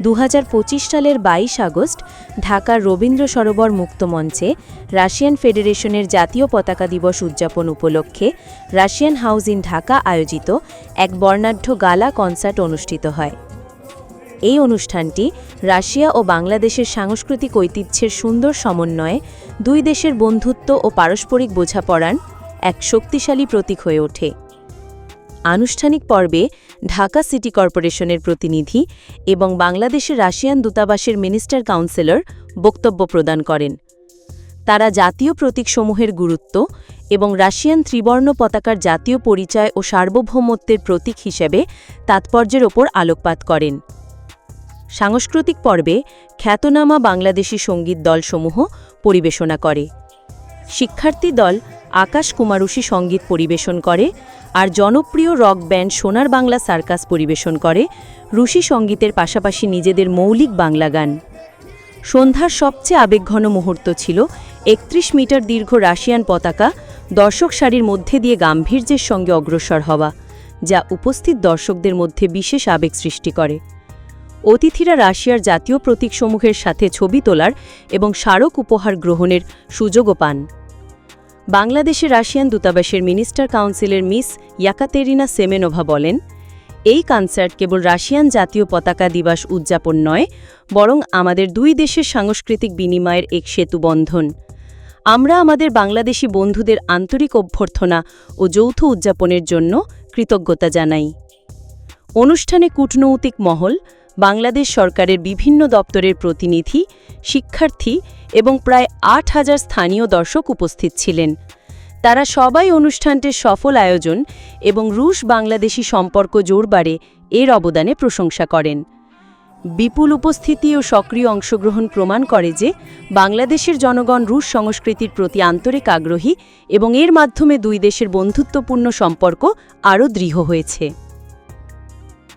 2025 সালের 22 আগস্ট ঢাকার রবীন্দ্র সরোবর মুক্তমঞ্চে রাশিয়ান ফেডারেশনের জাতীয় পতাকা দিবস উদযাপন উপলক্ষে রাশিয়ান হাউস ইন ঢাকা আয়োজিত এক বর্ণাঢ্য গালা কনসার্ট অনুষ্ঠিত হয়। এই অনুষ্ঠানটি রাশিয়া ও বাংলাদেশের সাংস্কৃতিক ঐতিহ্যের সুন্দর সমন্বয়ে দুই দেশের বন্ধুত্ব ও পারস্পরিক বোঝাপড়ার এক শক্তিশালী প্রতীক হয়ে ওঠে। আনুষ্ঠানিক পর্বে ঢাকা সিটি কর্পোরেশনের প্রতিনিধি এবং বাংলাদেশের রাশিয়ান দূতাবাসের মিনিস্টার কাউন্সিলর বক্তব্য প্রদান করেন। তারা জাতীয় প্রতীকসমূহের গুরুত্ব এবং রাশিয়ান ত্রিবর্ণ পতাকার জাতীয় পরিচয় ও সার্বভৌমত্বের প্রতীক হিসেবে তাৎপর্যের ওপর আলোকপাত করেন। সাংস্কৃতিক পর্বে খ্যাতনামা বাংলাদেশি সঙ্গীত দলসমূহ পরিবেশনা করে। শিক্ষার্থী দল আকাশ কুমারুষী সঙ্গীত পরিবেশন করে, আর জনপ্রিয় রক ব্যান্ড সোনার বাংলা সার্কাস পরিবেশন করে রুশি সঙ্গীতের পাশাপাশি নিজেদের মৌলিক বাংলা গান। সন্ধ্যার সবচেয়ে আবেগঘন মুহূর্ত ছিল 31 মিটার দীর্ঘ রাশিয়ান পতাকা দর্শক সারির মধ্যে দিয়ে গাম্ভীর্যের সঙ্গে অগ্রসর হওয়া, যা উপস্থিত দর্শকদের মধ্যে বিশেষ আবেগ সৃষ্টি করে। অতিথিরা রাশিয়ার জাতীয় প্রতীকসমূহের সাথে ছবি তোলার এবং স্মারক উপহার গ্রহণের সুযোগও পান। বাংলাদেশে রাশিয়ান দূতাবাসের মিনিস্টার কাউন্সিলের মিস ইয়াকাতেরিনা সেমেনোভা বলেন, এই কনসার্ট কেবল রাশিয়ান জাতীয় পতাকা দিবস উদযাপন নয়, বরং আমাদের দুই দেশের সাংস্কৃতিক বিনিময়ের এক সেতুবন্ধন। আমরা আমাদের বাংলাদেশি বন্ধুদের আন্তরিক অভ্যর্থনা ও যৌথ উদযাপনের জন্য কৃতজ্ঞতা জানাই। অনুষ্ঠানে কূটনৈতিক মহল, বাংলাদেশ সরকারের বিভিন্ন দপ্তরের প্রতিনিধি, শিক্ষার্থী এবং প্রায় ৮,০০০ স্থানীয় দর্শক উপস্থিত ছিলেন। তারা সবাই অনুষ্ঠানটির সফল আয়োজন এবং রুশ-বাংলাদেশি সম্পর্ক জোরবারে এর অবদানে প্রশংসা করেন। বিপুল উপস্থিতি ও সক্রিয় অংশগ্রহণ প্রমাণ করে যে বাংলাদেশের জনগণ রুশ সংস্কৃতির প্রতি আন্তরিক আগ্রহী এবং এর মাধ্যমে দুই দেশের বন্ধুত্বপূর্ণ সম্পর্ক আরও দৃঢ় হয়েছে।